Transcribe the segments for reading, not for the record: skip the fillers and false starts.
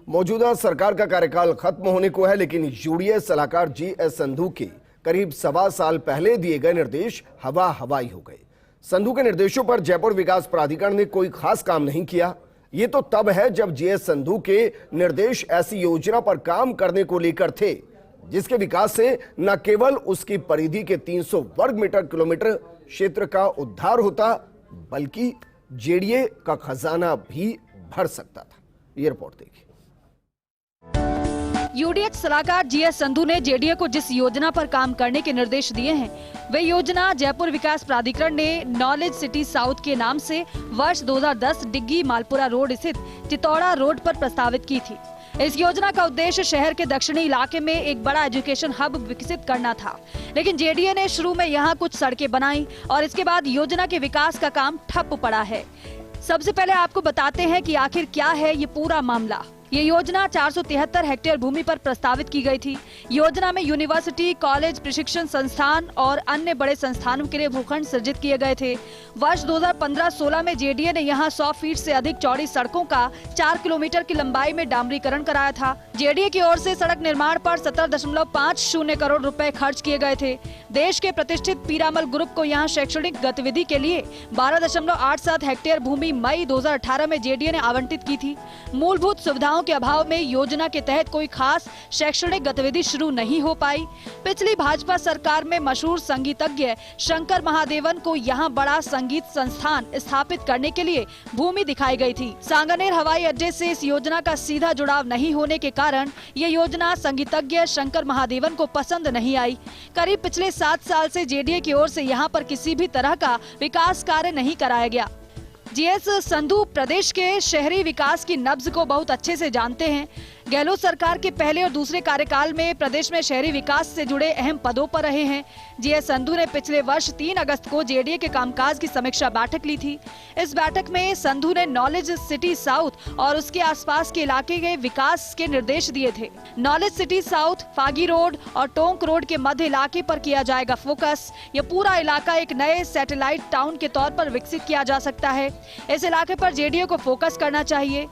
मौजूदा सरकार का कार्यकाल खत्म होने को है, लेकिन यूडीए सलाहकार जीएस संधू के करीब 1.25 साल पहले दिए गए निर्देश हवा हवाई हो गए। संधू के निर्देशों पर जयपुर विकास प्राधिकरण ने कोई खास काम नहीं किया। ये तो तब है जब जीएस संधू के निर्देश ऐसी योजना पर काम करने को लेकर थे जिसके विकास से न केवल उसकी परिधि के 300 वर्ग मीटर किलोमीटर क्षेत्र का उद्धार होता, बल्कि जेडीए का खजाना भी भर सकता था। ये रिपोर्ट देखिए। यूडीए सलाहकार जीएस संधू ने जेडीए को जिस योजना पर काम करने के निर्देश दिए हैं, वे योजना जयपुर विकास प्राधिकरण ने नॉलेज सिटी साउथ के नाम से वर्ष 2010 डिग्गी मालपुरा रोड स्थित चितौड़ा रोड पर प्रस्तावित की थी। इस योजना का उद्देश्य शहर के दक्षिणी इलाके में एक बड़ा एजुकेशन हब विकसित करना था, लेकिन जेडीए ने शुरू में यहाँ कुछ सड़कें बनाई और इसके बाद योजना के विकास का काम ठप पड़ा है। सबसे पहले आपको बताते हैं कि आखिर क्या है ये पूरा मामला। ये योजना 473 हेक्टेयर भूमि पर प्रस्तावित की गई थी। योजना में यूनिवर्सिटी, कॉलेज, प्रशिक्षण संस्थान और अन्य बड़े संस्थानों के लिए भूखंड सृजित किए गए थे। वर्ष 2015-16 में जेडीए ने यहाँ 100 फीट से अधिक चौड़ी सड़कों का 4 किलोमीटर की लंबाई में डामरीकरण कराया था। जेडीए की ओर से सड़क निर्माण पर 17.50 करोड़ रुपए खर्च किए गए थे। देश के प्रतिष्ठित पीरामल ग्रुप को यहाँ शैक्षणिक गतिविधि के लिए 12.87 हेक्टेयर भूमि मई 2018 में जेडीए ने आवंटित की थी। मूलभूत सुविधाओं के अभाव में योजना के तहत कोई खास शैक्षणिक गतिविधि शुरू नहीं हो पाई। पिछली भाजपा सरकार में मशहूर संगीतज्ञ शंकर महादेवन को यहाँ बड़ा संगीत संस्थान स्थापित करने के लिए भूमि दिखाई गई थी। सांगानेर हवाई अड्डे से इस योजना का सीधा जुड़ाव नहीं होने के कारण ये योजना संगीतज्ञ शंकर महादेवन को पसंद नहीं आई। करीब पिछले 7 साल से जेडीए की ओर से यहाँ पर किसी भी तरह का विकास कार्य नहीं कराया गया। जीएस संधू प्रदेश के शहरी विकास की नब्ज को बहुत अच्छे से जानते हैं। गहलोत सरकार के पहले और दूसरे कार्यकाल में प्रदेश में शहरी विकास से जुड़े अहम पदों पर रहे हैं। जीएस संधू ने पिछले वर्ष 3 अगस्त को जेडीए के कामकाज की समीक्षा बैठक ली थी। इस बैठक में संधू ने नॉलेज सिटी साउथ और उसके आसपास के इलाके के विकास के निर्देश दिए थे। Knowledge city south, Phagi road और टोंक रोड के मध्य इलाके पर किया जाएगा फोकस। यह पूरा इलाका एक नए सैटेलाइट टाउन के तौर पर विकसित किया जा सकता है। इस इलाके पर जेडीए को फोकस करना चाहिए।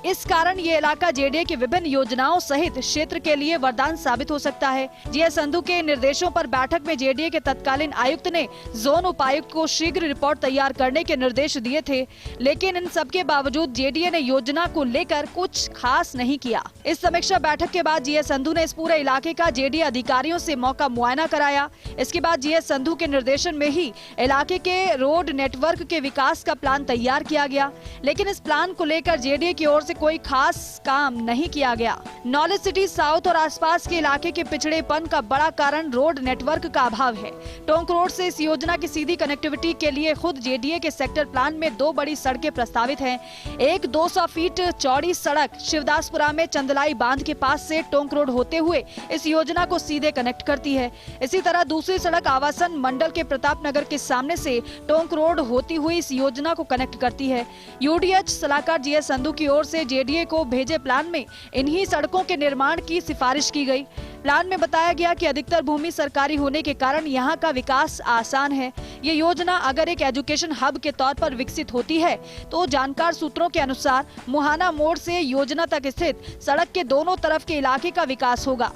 इस कारण ये इलाका जेडीए की विभिन्न योजनाओं सहित क्षेत्र के लिए वरदान साबित हो सकता है। जीएस संधू के निर्देशों पर बैठक में जेडीए के तत्कालीन आयुक्त ने जोन उपायुक्त को शीघ्र रिपोर्ट तैयार करने के निर्देश दिए थे, लेकिन इन सब के बावजूद जेडीए ने योजना को लेकर कुछ खास नहीं किया। इस समीक्षा बैठक के बाद जीएस संधू ने इस पूरे इलाके का जेडीए अधिकारियों से मौका मुआयना कराया। इसके बाद जीएस संधू के निर्देशन में ही इलाके के रोड नेटवर्क के विकास का प्लान तैयार किया गया, लेकिन इस प्लान को लेकर जेडीए की ओर से कोई खास काम नहीं किया गया। नॉलेज सिटी साउथ और आसपास के इलाके के पिछड़ेपन का बड़ा कारण रोड नेटवर्क का अभाव है। टोंक रोड से इस योजना की सीधी कनेक्टिविटी के लिए खुद जेडीए के सेक्टर प्लान में 2 बड़ी सड़कें प्रस्तावित हैं। एक 200 फीट चौड़ी सड़क शिवदासपुरा में चंदलाई बांध के पास से टोंक रोड होते हुए इस योजना को सीधे कनेक्ट करती है। इसी तरह दूसरी सड़क आवासन मंडल के प्रताप नगर के सामने से टोंक रोड होती हुई इस योजना को कनेक्ट करती है। यूडीएच सलाहकार जीएस संधू की ओर से जेडीए को भेजे प्लान में इन्हीं सड़कों के निर्माण की सिफारिश की गई। प्लान में बताया गया कि अधिकतर भूमि सरकारी होने के कारण यहाँ का विकास आसान है। ये योजना अगर एक एजुकेशन हब के तौर पर विकसित होती है तो जानकार सूत्रों के अनुसार मुहाना मोड़ से योजना तक स्थित सड़क के दोनों तरफ के इलाके का विकास होगा।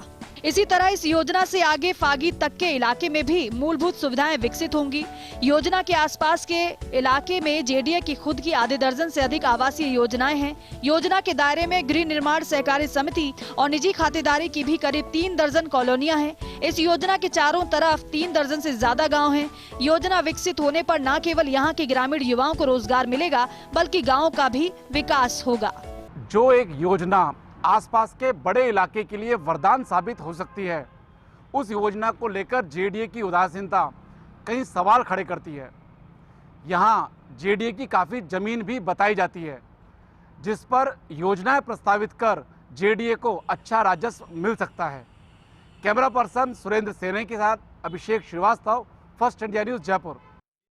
इसी तरह इस योजना से आगे फागी तक के इलाके में भी मूलभूत सुविधाएं विकसित होंगी। योजना के आसपास के इलाके में जेडीए की खुद की आधे दर्जन से अधिक आवासीय योजनाएं हैं। योजना के दायरे में गृह निर्माण सहकारी समिति और निजी खातेदारी की भी करीब 3 दर्जन कॉलोनियां हैं। इस योजना के चारों तरफ 3 दर्जन से ज्यादा गाँव हैं। योजना विकसित होने पर न केवल यहाँ के ग्रामीण युवाओं को रोजगार मिलेगा, बल्कि गाँव का भी विकास होगा। जो एक योजना आसपास के बड़े इलाके के लिए वरदान साबित हो सकती है, उस योजना को लेकर जेडीए की उदासीनता कई सवाल खड़े करती है। यहाँ जेडीए की काफ़ी ज़मीन भी बताई जाती है, जिस पर योजनाएं प्रस्तावित कर जेडीए को अच्छा राजस्व मिल सकता है। कैमरा पर्सन सुरेंद्र सेने के साथ Abhishek Srivastava, first India news, Jaipur.